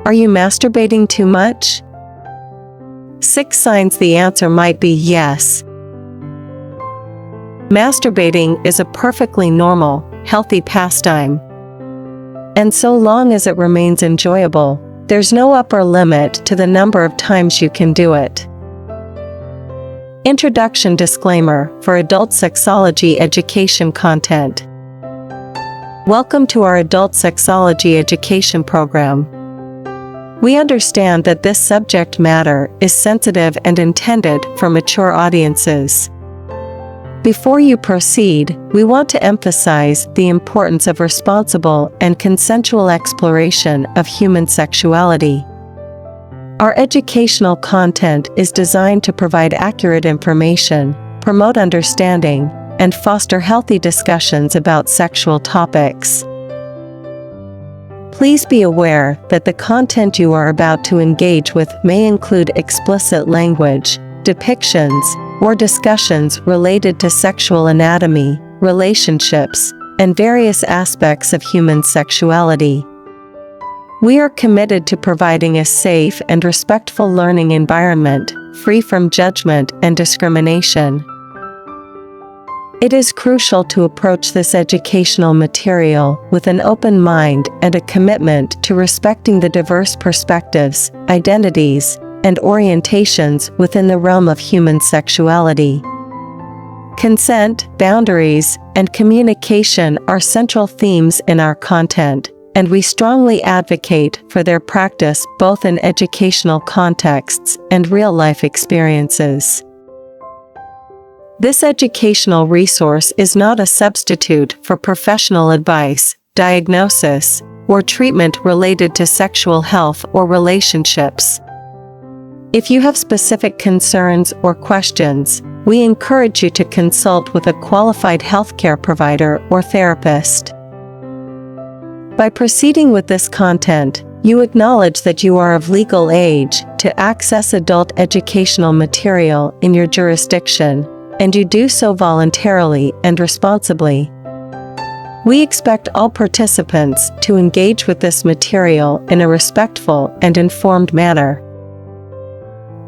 Are you masturbating too much? 6 signs the answer might be yes. Masturbating is a perfectly normal, healthy pastime. And so long as it remains enjoyable, there's no upper limit to the number of times you can do it. Introduction disclaimer for adult sexology education content. Welcome to our adult sexology education program. We understand that this subject matter is sensitive and intended for mature audiences. Before you proceed, we want to emphasize the importance of responsible and consensual exploration of human sexuality. Our educational content is designed to provide accurate information, promote understanding, and foster healthy discussions about sexual topics. Please be aware that the content you are about to engage with may include explicit language, depictions, or discussions related to sexual anatomy, relationships, and various aspects of human sexuality. We are committed to providing a safe and respectful learning environment, free from judgment and discrimination. It is crucial to approach this educational material with an open mind and a commitment to respecting the diverse perspectives, identities, and orientations within the realm of human sexuality. Consent, boundaries, and communication are central themes in our content, and we strongly advocate for their practice both in educational contexts and real-life experiences. This educational resource is not a substitute for professional advice, diagnosis, or treatment related to sexual health or relationships. If you have specific concerns or questions, we encourage you to consult with a qualified healthcare provider or therapist. By proceeding with this content, you acknowledge that you are of legal age to access adult educational material in your jurisdiction, and you do so voluntarily and responsibly. We expect all participants to engage with this material in a respectful and informed manner.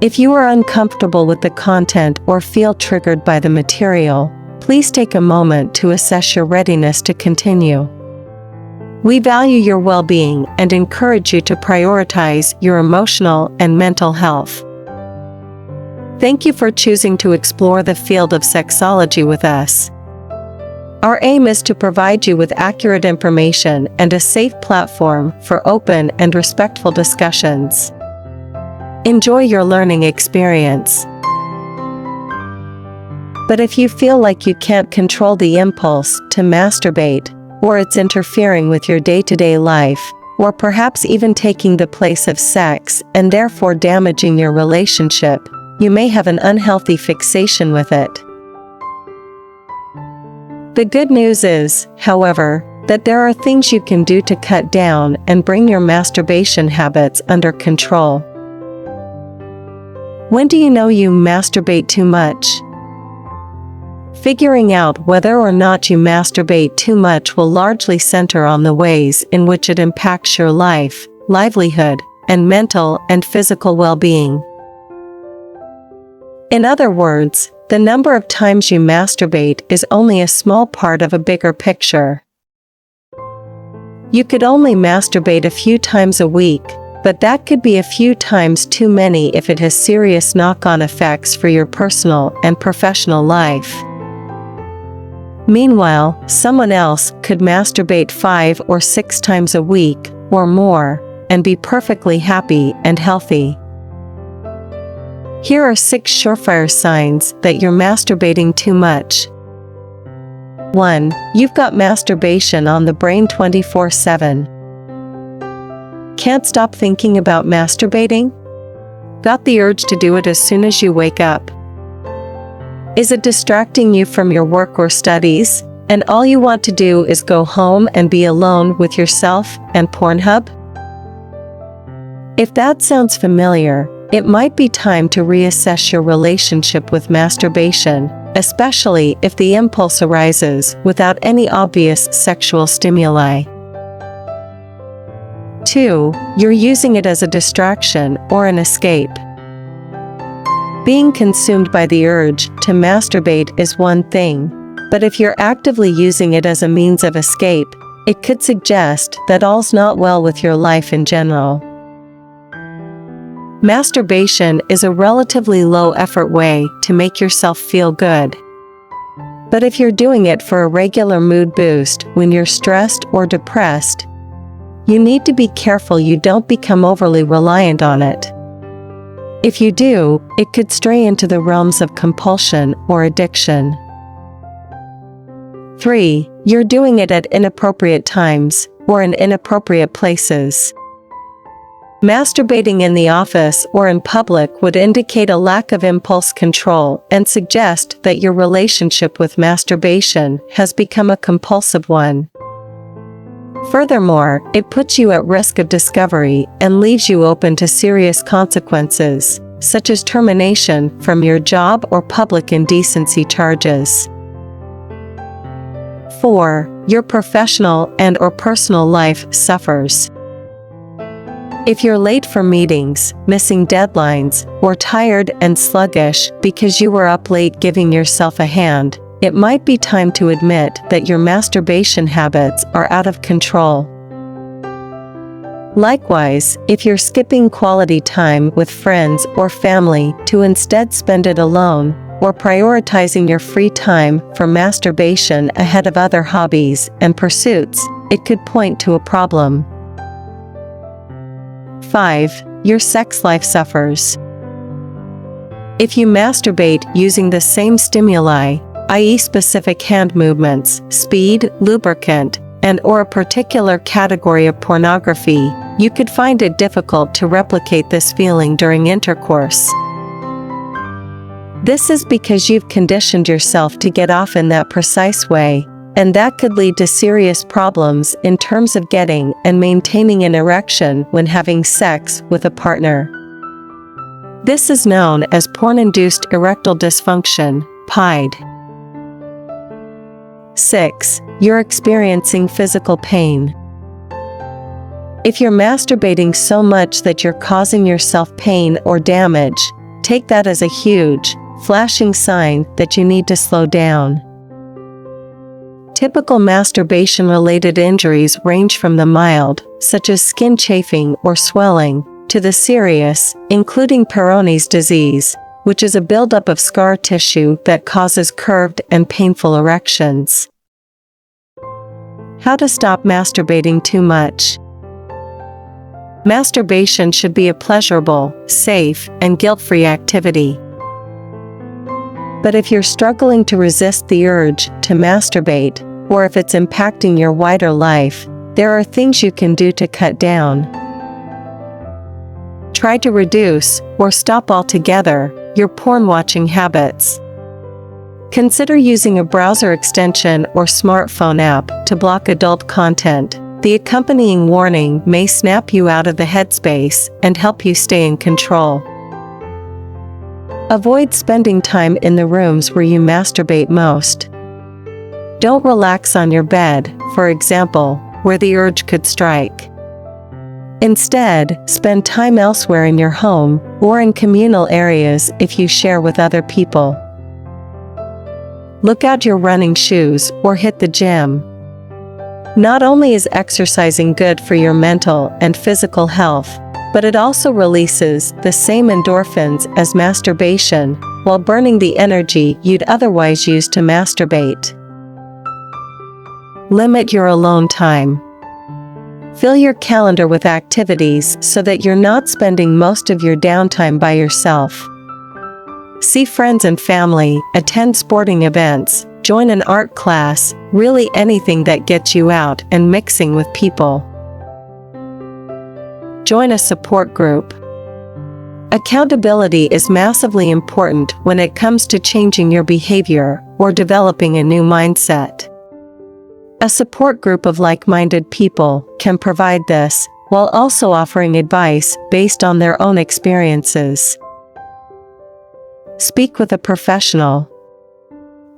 If you are uncomfortable with the content or feel triggered by the material, please take a moment to assess your readiness to continue. We value your well-being and encourage you to prioritize your emotional and mental health. Thank you for choosing to explore the field of sexology with us. Our aim is to provide you with accurate information and a safe platform for open and respectful discussions. Enjoy your learning experience. But if you feel like you can't control the impulse to masturbate, or it's interfering with your day-to-day life, or perhaps even taking the place of sex and therefore damaging your relationship, you may have an unhealthy fixation with it. The good news is, however, that there are things you can do to cut down and bring your masturbation habits under control. When do you know you masturbate too much? Figuring out whether or not you masturbate too much will largely center on the ways in which it impacts your life, livelihood, and mental and physical well-being. In other words, the number of times you masturbate is only a small part of a bigger picture. You could only masturbate a few times a week, but that could be a few times too many if it has serious knock-on effects for your personal and professional life. Meanwhile, someone else could masturbate 5 or 6 times a week, or more, and be perfectly happy and healthy. Here are 6 surefire signs that you're masturbating too much. 1. You've got masturbation on the brain 24/7. Can't stop thinking about masturbating? Got the urge to do it as soon as you wake up? Is it distracting you from your work or studies, and all you want to do is go home and be alone with yourself and Pornhub? If that sounds familiar, it might be time to reassess your relationship with masturbation, especially if the impulse arises without any obvious sexual stimuli. 2. You're using it as a distraction or an escape. Being consumed by the urge to masturbate is one thing, but if you're actively using it as a means of escape, it could suggest that all's not well with your life in general. Masturbation is a relatively low-effort way to make yourself feel good. But if you're doing it for a regular mood boost when you're stressed or depressed, you need to be careful you don't become overly reliant on it. If you do, it could stray into the realms of compulsion or addiction. 3. You're doing it at inappropriate times or in inappropriate places. Masturbating in the office or in public would indicate a lack of impulse control and suggest that your relationship with masturbation has become a compulsive one. Furthermore, it puts you at risk of discovery and leaves you open to serious consequences, such as termination from your job or public indecency charges. 4. Your professional and/or personal life suffers. If you're late for meetings, missing deadlines, or tired and sluggish because you were up late giving yourself a hand, it might be time to admit that your masturbation habits are out of control. Likewise, if you're skipping quality time with friends or family to instead spend it alone, or prioritizing your free time for masturbation ahead of other hobbies and pursuits, it could point to a problem. 5. Your sex life suffers. If you masturbate using the same stimuli, i.e. specific hand movements, speed, lubricant, and/or a particular category of pornography, you could find it difficult to replicate this feeling during intercourse. This is because you've conditioned yourself to get off in that precise way, and that could lead to serious problems in terms of getting and maintaining an erection when having sex with a partner. This is known as porn-induced erectile dysfunction, PID. 6. You're experiencing physical pain. If you're masturbating so much that you're causing yourself pain or damage, take that as a huge, flashing sign that you need to slow down. Typical masturbation-related injuries range from the mild, such as skin chafing or swelling, to the serious, including Peyronie's disease, which is a buildup of scar tissue that causes curved and painful erections. How to stop masturbating too much. Masturbation should be a pleasurable, safe, and guilt-free activity. But if you're struggling to resist the urge to masturbate, or if it's impacting your wider life, there are things you can do to cut down. Try to reduce, or stop altogether, your porn-watching habits. Consider using a browser extension or smartphone app to block adult content. The accompanying warning may snap you out of the headspace and help you stay in control. Avoid spending time in the rooms where you masturbate most. Don't relax on your bed, for example, where the urge could strike. Instead, spend time elsewhere in your home, or in communal areas if you share with other people. Look out your running shoes or hit the gym. Not only is exercising good for your mental and physical health, but it also releases the same endorphins as masturbation, while burning the energy you'd otherwise use to masturbate. Limit your alone time. Fill your calendar with activities so that you're not spending most of your downtime by yourself. See friends and family, attend sporting events, join an art class, really anything that gets you out and mixing with people. Join a support group. Accountability is massively important when it comes to changing your behavior or developing a new mindset. A support group of like-minded people can provide this, while also offering advice based on their own experiences. Speak with a professional.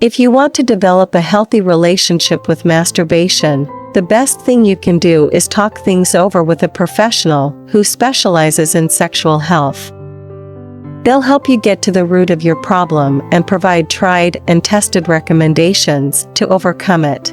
If you want to develop a healthy relationship with masturbation, The best thing you can do is talk things over with a professional who specializes in sexual health. They'll help you get to the root of your problem and provide tried and tested recommendations to overcome it.